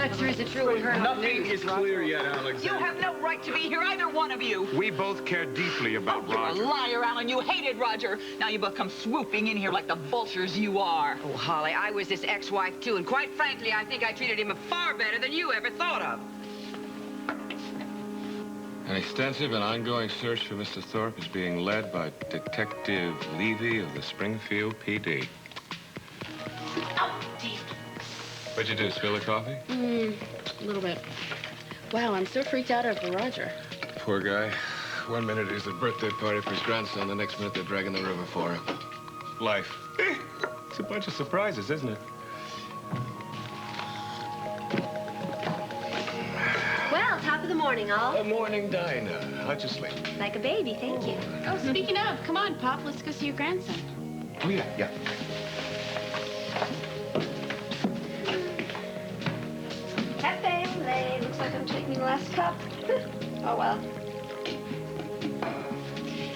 much sure is it true we heard on the Nothing news? is clear yet, Alexander. You have no right to be here, either one of you. We both care deeply about Roger. You're a liar, Alan. You hated Roger. Now you both come swooping in here like the vultures you are. Oh, Holly, I was his ex-wife, too, and quite frankly, I think I treated him far better than you ever thought of. An extensive and ongoing search for Mr. Thorpe is being led by Detective Levy of the Springfield PD. Oh, Dave. What'd you do, spill the coffee? A little bit. Wow, I'm so freaked out over Roger. Poor guy. 1 minute he's at a birthday party for his grandson, the next minute they're dragging the river for him. Life. It's a bunch of surprises, isn't it? Well, top of the morning, all. Good morning, Dinah. How'd you sleep? Like a baby, thank you. Oh, speaking of, come on, Pop, let's go see your grandson. Oh, yeah. Cafe au lait. Looks like I'm taking the last cup. Oh, well.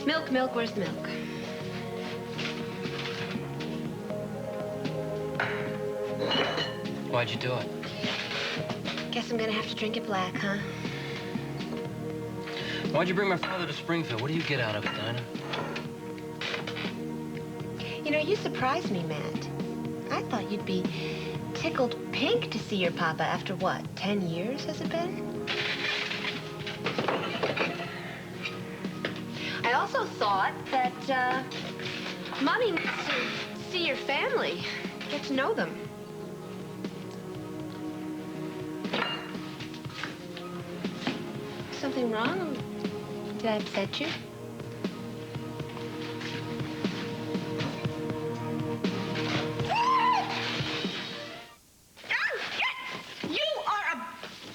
Milk, where's the milk? Why'd you do it? Guess I'm gonna have to drink it black, huh? Why'd you bring my father to Springfield? What do you get out of it, Dinah? You know, you surprised me, Matt. I thought you'd be tickled pink to see your papa after, what, 10 years has it been? I also thought that, Mommy needs to see your family, get to know them. Something wrong? Did I upset you? You are a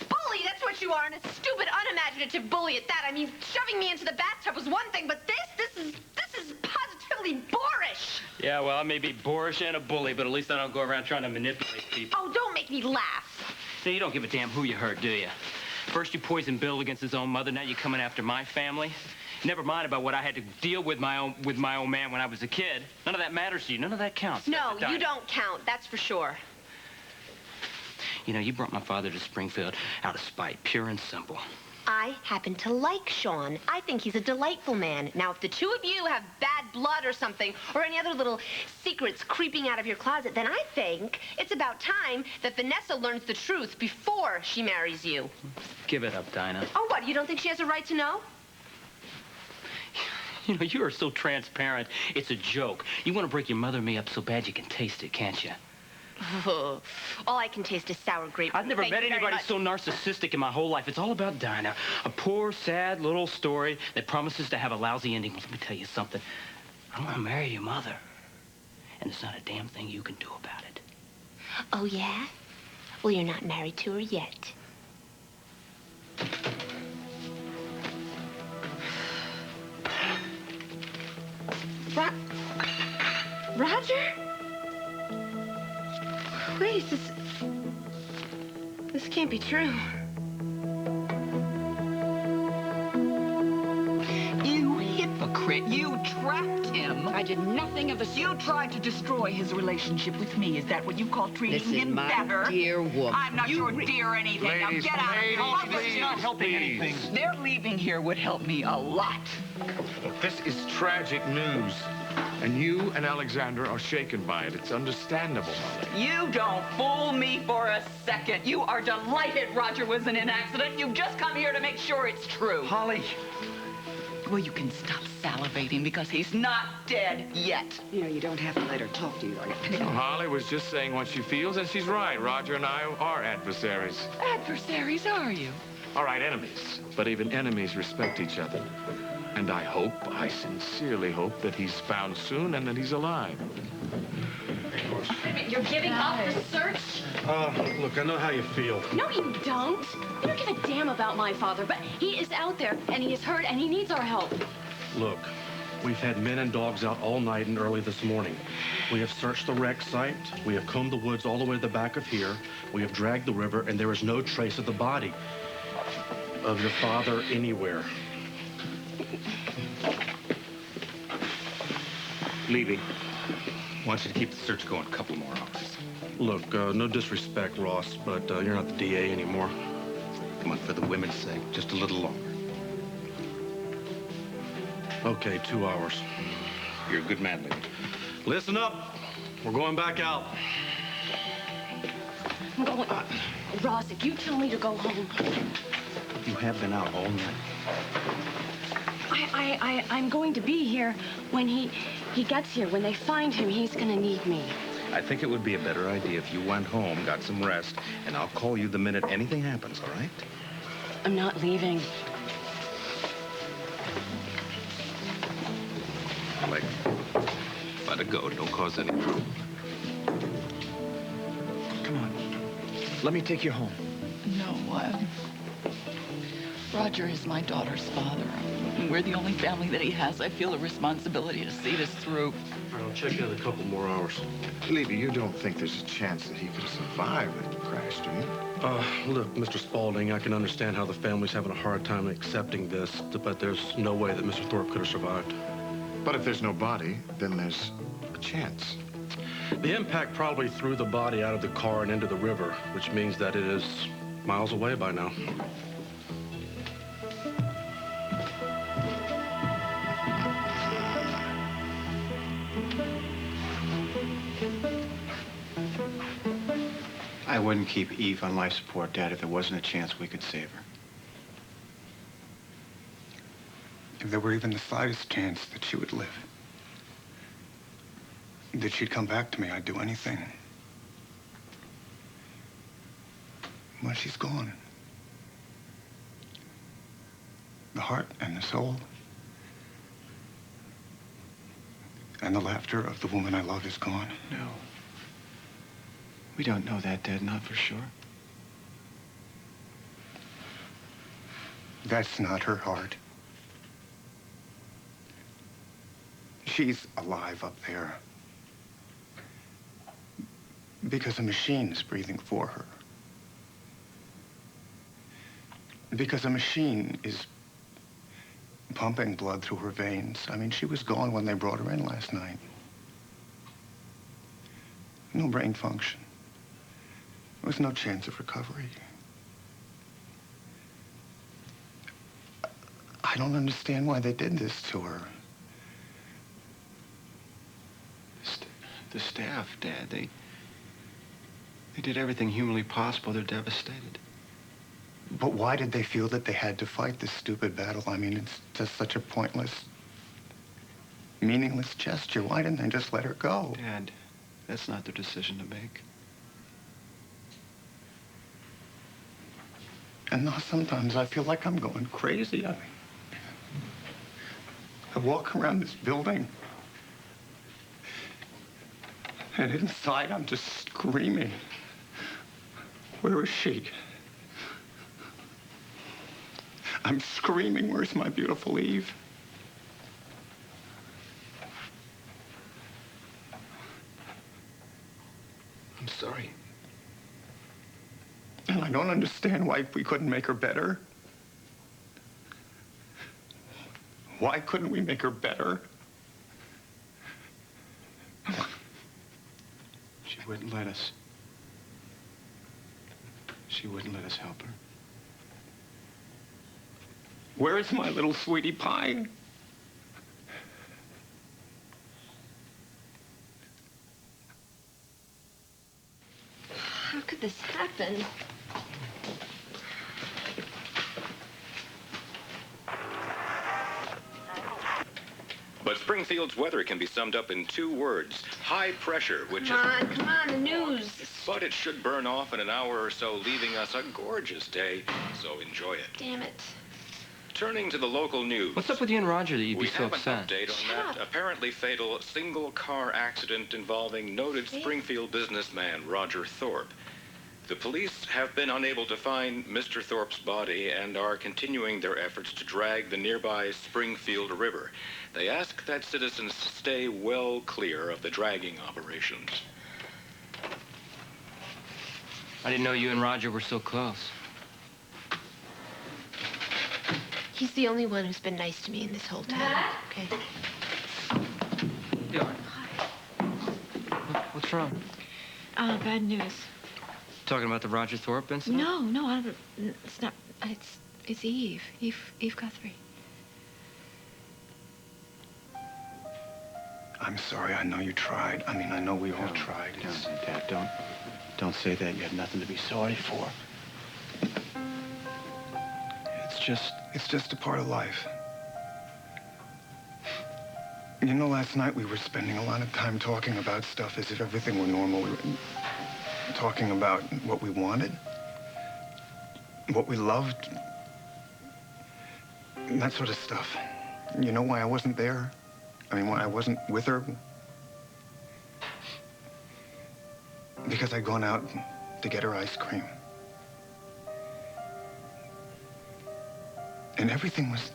bully, that's what you are, and a stupid, unimaginative bully at that. I mean, shoving me into the bathtub was one thing, but this is positively boorish. Yeah, well, I may be boorish and a bully, but at least I don't go around trying to manipulate people. Oh, don't make me laugh. See, you don't give a damn who you hurt, do you? First you poisoned Bill against his own mother, now you're coming after my family. Never mind about what I had to deal with my own man when I was a kid. None of that matters to you. None of that counts. No, you don't count, that's for sure. You know, you brought my father to Springfield out of spite, pure and simple. I happen to like Sean. I think he's a delightful man. Now, if the two of you have bad blood or something, or any other little secrets creeping out of your closet, then I think it's about time that Vanessa learns the truth before she marries you. Give it up, Dinah. Oh, what? You don't think she has a right to know? You know, you are so transparent. It's a joke. You want to break your mother and me up so bad you can taste it, can't you? All I can taste is sour grape. I've never met anybody so narcissistic in my whole life. It's all about Dinah. A poor, sad little story that promises to have a lousy ending. Well, let me tell you something. I want to marry your mother. And there's not a damn thing you can do about it. Oh, yeah? Well, you're not married to her yet. Roger? Wait, this can't be true. You hypocrite. You trapped him. I did nothing of the sort. You tried to destroy his relationship with me. Is that what you call treating him better? Dear woman. I'm not your dear anything. Ladies, now get out of here. ladies, This is please, not helping please. anything. Their leaving here would help me a lot. Look, this is tragic news. And you and Alexander are shaken by it. It's understandable, Holly. You don't fool me for a second. You are delighted Roger was in an accident. You've just come here to make sure it's true. Holly, well, you can stop salivating because he's Not dead yet. You know, you don't have to let her talk to you like that. Holly was just saying what she feels, and she's right. Roger and I are adversaries. adversaries, are you? All right, enemies. But even enemies respect each other. And I sincerely hope that he's found soon and that he's alive. You're giving up the search? Look, I know how you feel. No, you don't. You don't give a damn about my father, but he is out there, and he is hurt, and he needs our help. Look, we've had men and dogs out all night and early this morning. We have searched the wreck site. We have combed the woods all the way to the back of here. We have dragged the river, and there is no trace of the body of your father anywhere. Levy, I want you to keep the search going a couple more hours. Look, no disrespect, Ross, but you're not the DA anymore. Come on, for the women's sake, just a little longer. Okay, 2 hours. You're a good man, Libby. Listen up. We're going back out. I'm going. Ross, if you tell me to go home, You have been out all night. I'm going to be here when he gets here. When they find him, he's going to need me. I think it would be a better idea if you went home, got some rest, and I'll call you the minute anything happens, all right? I'm not leaving. Let it go. Don't cause any trouble. Come on. Let me take you home. No, Roger is my daughter's father. We're the only family that he has. I feel a responsibility to see this through. All right, I'll check in a couple more hours. Levy, you don't think there's a chance that he could have survived that crash, do you? Look, Mr. Spaulding, I can understand how the family's having a hard time accepting this, but there's no way that Mr. Thorpe could have survived. But if there's no body, then there's a chance. The impact probably threw the body out of the car and into the river, which means that it is miles away by now. I wouldn't keep Eve on life support, Dad, if there wasn't a chance we could save her. If there were even the slightest chance that she would live, that she'd come back to me, I'd do anything. But she's gone. The heart and the soul and the laughter of the woman I love is gone. No. We don't know that, Dad, not for sure. That's not her heart. She's alive up there because a machine is breathing for her. Because a machine is pumping blood through her veins. I mean, she was gone when they brought her in last night. No brain function. There was no chance of recovery. I don't understand why they did this to her. The staff, Dad, they did everything humanly possible. They're devastated. But why did they feel that they had to fight this stupid battle? I mean, it's just such a pointless, meaningless gesture. Why didn't they just let her go? Dad, that's not their decision to make. And now sometimes I feel like I'm going crazy. I walk around this building, and inside I'm just screaming. Where is she? I'm screaming, where's my beautiful Eve? I'm sorry. And I don't understand why we couldn't make her better. Why couldn't we make her better? She wouldn't let us. She wouldn't let us help her. Where is my little sweetie pie? How could this happen? But Springfield's weather can be summed up in 2 words. High pressure, which Come on, the news. But it should burn off in an hour or so, leaving us a gorgeous day. So enjoy it. Damn it. Turning to the local news. What's up with you and Roger that you'd be We so have upset? an update on that apparently fatal single-car accident involving noted Springfield businessman Roger Thorpe. The police have been unable to find Mr. Thorpe's body and are continuing their efforts to drag the nearby Springfield River. They ask that citizens stay well clear of the dragging operations. I didn't know you and Roger were so close. He's the only one who's been nice to me in this whole town. Okay. Yeah. What's wrong? Bad news. Talking about the Roger Thorpe incident? No, I don't, it's not. It's Eve. Eve Guthrie. I'm sorry. I know you tried. I mean, I know we all tried. Dad, don't say that. You have nothing to be sorry for. It's just a part of life. You know, last night we were spending a lot of time talking about stuff as if everything were normal. We were talking about what we wanted, what we loved, and that sort of stuff. You know why I wasn't there? I mean, why I wasn't with her? Because I'd gone out to get her ice cream. And everything was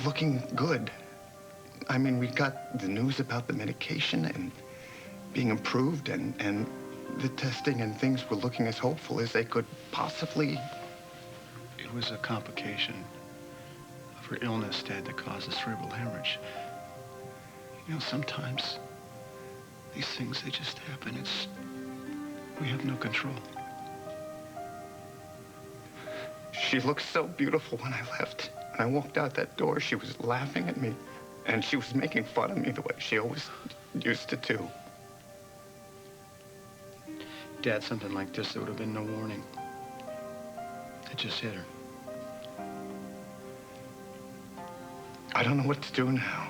looking good. I mean, we got the news about the medication and being improved, and the testing and things were looking as hopeful as they could possibly. It was a complication of her illness, Dad, that caused a cerebral hemorrhage. You know, sometimes these things, they just happen. We have no control. She looked so beautiful when I left. When I walked out that door, she was laughing at me. And she was making fun of me the way she always used to do. Dad, something like this, there would have been no warning. It just hit her. I don't know what to do now.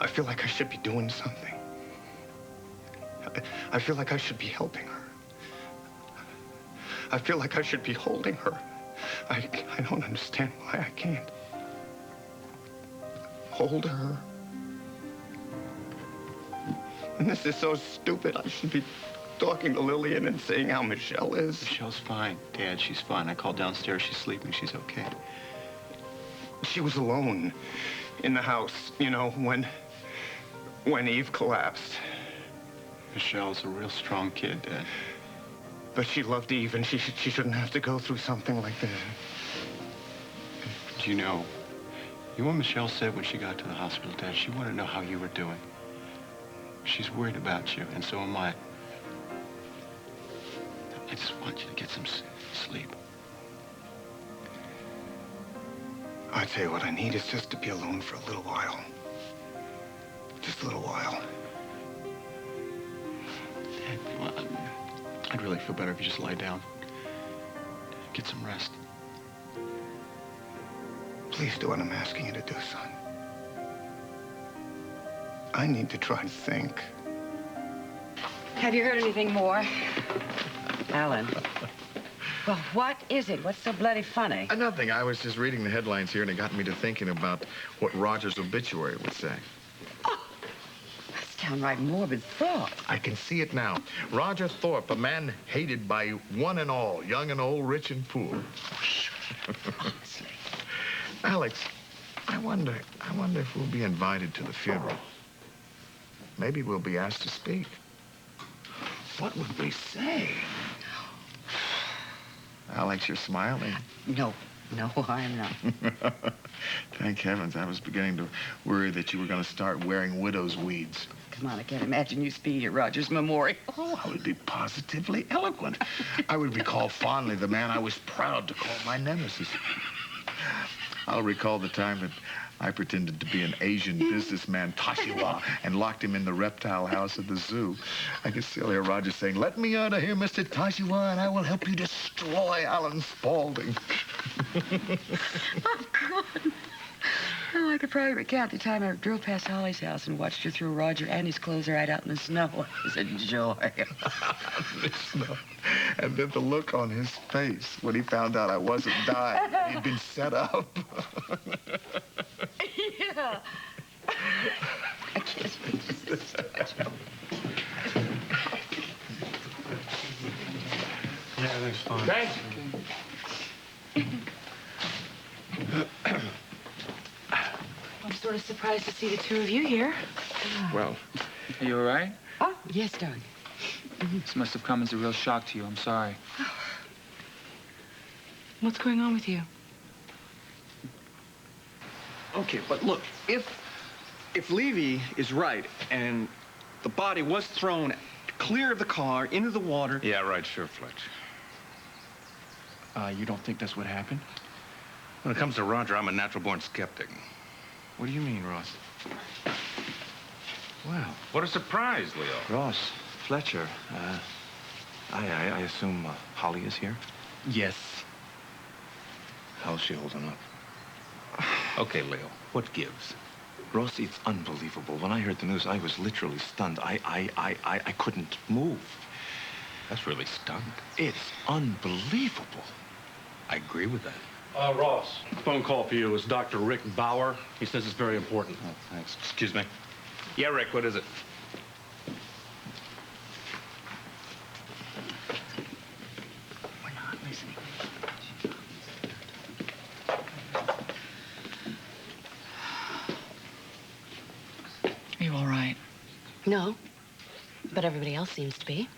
I feel like I should be doing something. I feel like I should be helping her. I feel like I should be holding her. I don't understand why I can't. Hold her. And this is so stupid. I should be talking to Lillian and saying how Michelle is. Michelle's fine, Dad. She's fine. I called downstairs. She's sleeping. She's okay. She was alone in the house, you know, when Eve collapsed. Michelle's a real strong kid, Dad. But she loved Eve, and she shouldn't have to go through something like this. Do you know what Michelle said when she got to the hospital, Dad? She wanted to know how you were doing. She's worried about you, and so am I. I just want you to get some sleep. I tell you what I need is just to be alone for a little while. Just a little while. Dad, well, I'd really feel better if you just lie down. Get some rest. Please do what I'm asking you to do, son. I need to try to think. Have you heard anything more? Alan. Well, what is it? What's so bloody funny? Nothing. I was just reading the headlines here, and it got me to thinking about what Roger's obituary would say. That's downright morbid thought. I can see it now. Roger Thorpe, a man hated by one and all, young and old, rich and poor. Honestly. Alex, I wonder if we'll be invited to the funeral. Maybe we'll be asked to speak. What would we say? Alex, you're smiling. No, I am not. Thank heavens. I was beginning to worry that you were going to start wearing widow's weeds. Come on, I can't imagine you speaking at Roger's memorial. Oh, I would be positively eloquent. I would recall fondly the man I was proud to call my nemesis. I'll recall the time that I pretended to be an Asian businessman, Tashiwa, and locked him in the reptile house at the zoo. I can still hear Roger saying, "Let me out of here, Mr. Tashiwa, and I will help you destroy Alan Spaulding." Oh, God. Oh, I could probably recount the time I drove past Holly's house and watched her throw Roger and his clothes right out in the snow. It was a joy. The snow. And then the look on his face when he found out I wasn't dying. He'd been set up. Yeah. I can't speak to this. Yeah, that's fine. Thanks. I'm sort of surprised to see the two of you here. Well, are you all right? Oh, yes, darling. This must have come as a real shock to you. I'm sorry. What's going on with you? Okay, but look, if Levy is right and The body was thrown clear of the car, into the water. Yeah, right, sure, Fletch. You don't think that's what happened? When it comes to Roger, I'm a natural-born skeptic. What do you mean, Ross? Well, what a surprise, Leo. Ross, Fletcher, I assume Holly is here? Yes. How's she holding up? Okay, Leo, what gives? Ross, it's unbelievable. When I heard the news, I was literally stunned. I couldn't move. That's really stunned. It's unbelievable. I agree with that. Ross, phone call for you is Dr. Rick Bauer. He says it's very important. Oh, thanks. Excuse me. Yeah, Rick, what is it? We're not listening. Are you all right? No, but everybody else seems to be.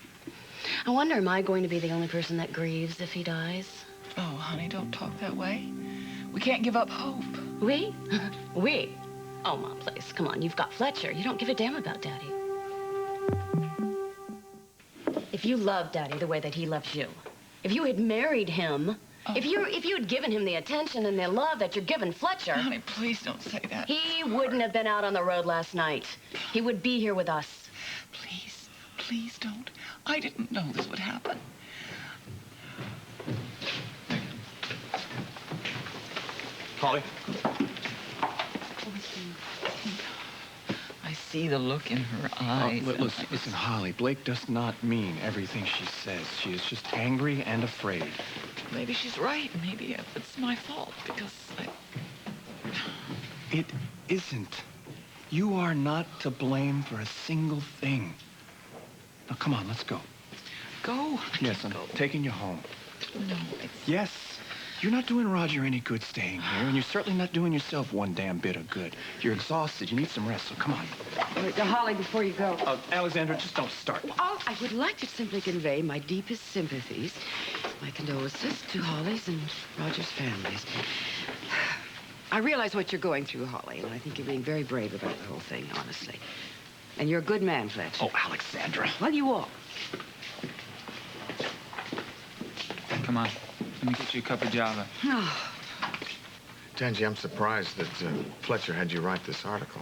I wonder, am I going to be the only person that grieves if he dies? Oh, honey, don't talk that way. We can't give up hope. We? We? Oh, Mom, please, come on. You've got Fletcher. You don't give a damn about Daddy. If you loved Daddy the way that he loves you, if you had married him, if you had given him the attention and the love that you're giving Fletcher... Honey, please don't say that. He wouldn't have been out on the road last night. He would be here with us. Please, please don't. I didn't know this would happen. Holly? I see the look in her eyes. Listen, Holly, Blake does not mean everything she says. She is just angry and afraid. Maybe she's right. Maybe it's my fault because It isn't. You are not to blame for a single thing. Now, come on, let's go. Go? Yes, I'm taking you home. No, Yes. You're not doing Roger any good staying here, and you're certainly not doing yourself one damn bit of good. You're exhausted. You need some rest, so come on. Wait, Holly, before you go. Alexandra, just don't start. I would like to simply convey my deepest sympathies, my condolences to Holly's and Roger's families. I realize what you're going through, Holly, and I think you're being very brave about the whole thing, honestly. And you're a good man, Fletcher. Oh, Alexandra. Well, you are. Come on. Let me get you a cup of java. Tangi, I'm surprised that Fletcher had you write this article.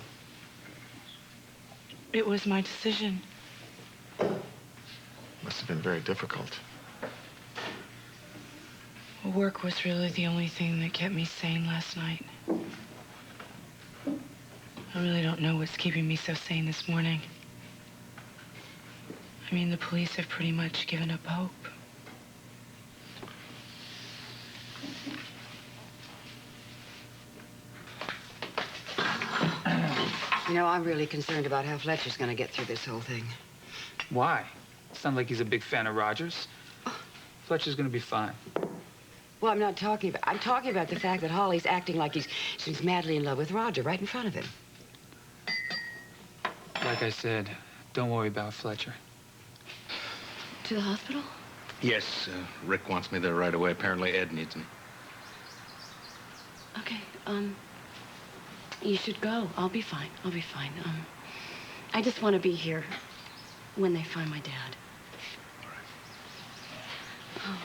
It was my decision. Must have been very difficult. Work was really the only thing that kept me sane last night. I really don't know what's keeping me so sane this morning. I mean, the police have pretty much given up hope. You know, I'm really concerned about how Fletcher's going to get through this whole thing. Why? Sounds like he's a big fan of Roger's. Fletcher's gonna be fine. Well, I'm not talking about... I'm talking about the fact that Holly's acting like she's madly in love with Roger right in front of him. Like I said, don't worry about Fletcher. To the hospital? Yes, Rick wants me there right away. Apparently Ed needs me. Okay, you should go. I'll be fine. I'll be fine. I just want to be here when they find my dad. All right.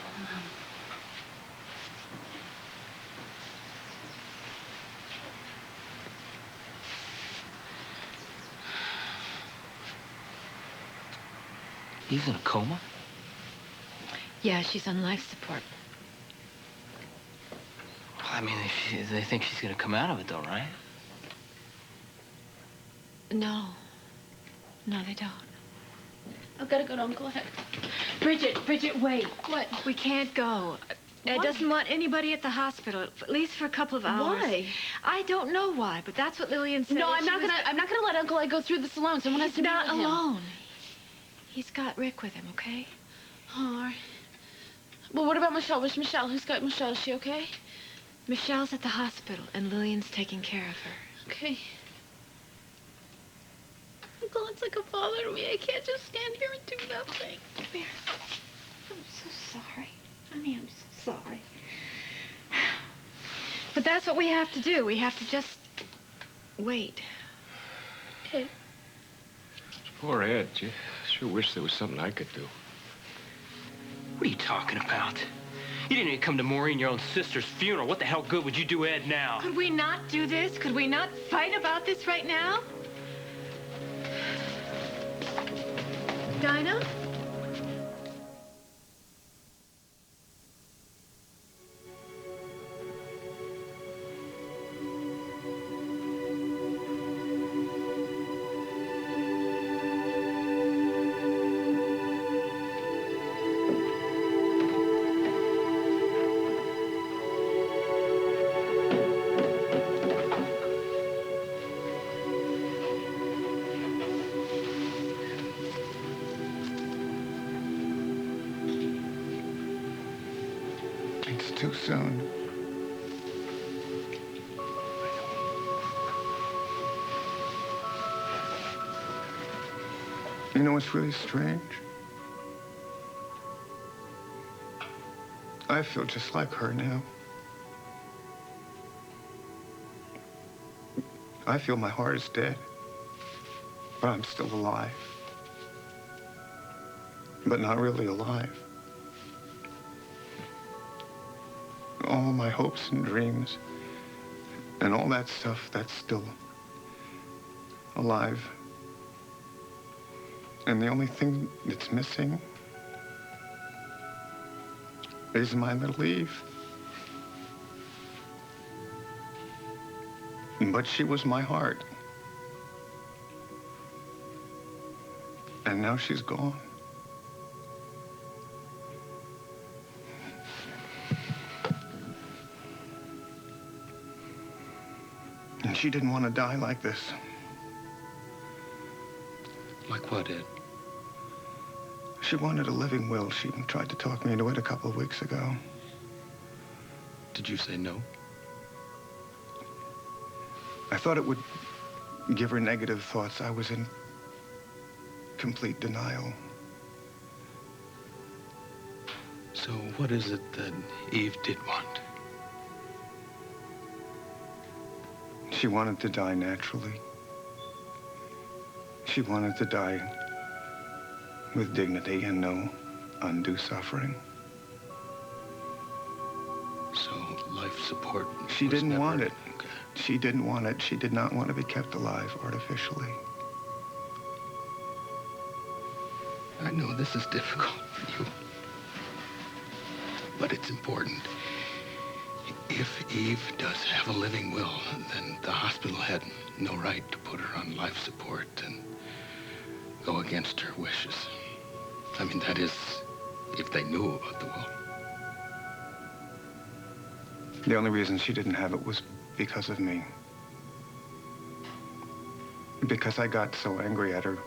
He's in a coma? Yeah, she's on life support. I mean, they think she's gonna come out of it, though, right? No. No, they don't. I've got to go to Uncle Ed. Bridget, wait. What? We can't go. Ed Why? doesn't want anybody at the hospital, at least for a couple of hours. Why? I don't know why, but that's what Lillian said. No, I'm not She gonna let Uncle Ed go through this alone. Someone has to He's be not with him. alone. He's got Rick with him, okay? Oh, all right. Well, what about Michelle? Where's Michelle? Who's got Michelle? Is she okay? Michelle's at the hospital, and Lillian's taking care of her. Okay. Uncle Ed's like a father to me. I can't just stand here and do nothing. Come here. I'm so sorry. Honey, I'm so sorry. But that's what we have to do. We have to just wait. Okay. Poor Ed. Gee, sure wish there was something I could do. What are you talking about? You didn't even come to Maureen, your own sister's funeral. What the hell good would you do Ed now? Could we not do this? Could we not fight about this right now? Dinah? It's too soon. You know what's really strange? I feel just like her now. I feel my heart is dead, but I'm still alive. But not really alive. All my hopes and dreams and all that stuff, that's still alive. And the only thing that's missing is my little Eve. But she was my heart. And now she's gone. And she didn't want to die like this. Like what, Ed? She wanted a living will. She even tried to talk me into it a couple of weeks ago. Did you say no? I thought it would give her negative thoughts. I was in complete denial. So what is it that Eve did want? She wanted to die naturally. She wanted to die with dignity and no undue suffering. So life support. She didn't want it. Okay. She didn't want it. She did not want to be kept alive artificially. I know this is difficult for you, but it's important. If Eve does have a living will, then the hospital had no right to put her on life support and go against her wishes. I mean, that is, if they knew about the will. The only reason she didn't have it was because of me. Because I got so angry at her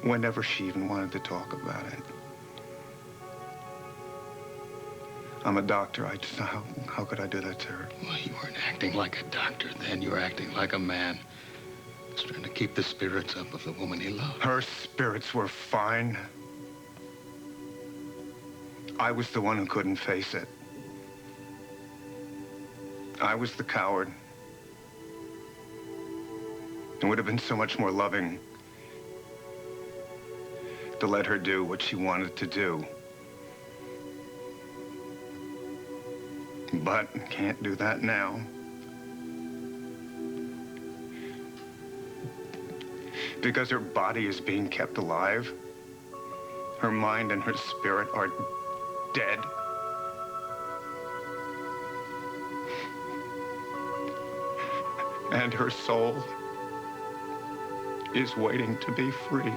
whenever she even wanted to talk about it. I'm a doctor. How could I do that to her? Well, you weren't acting like a doctor then. You were acting like a man. Just trying to keep the spirits up of the woman he loved. Her spirits were fine. I was the one who couldn't face it. I was the coward. It would have been so much more loving to let her do what she wanted to do. But can't do that now. Because her body is being kept alive. Her mind and her spirit are dead. And her soul is waiting to be free.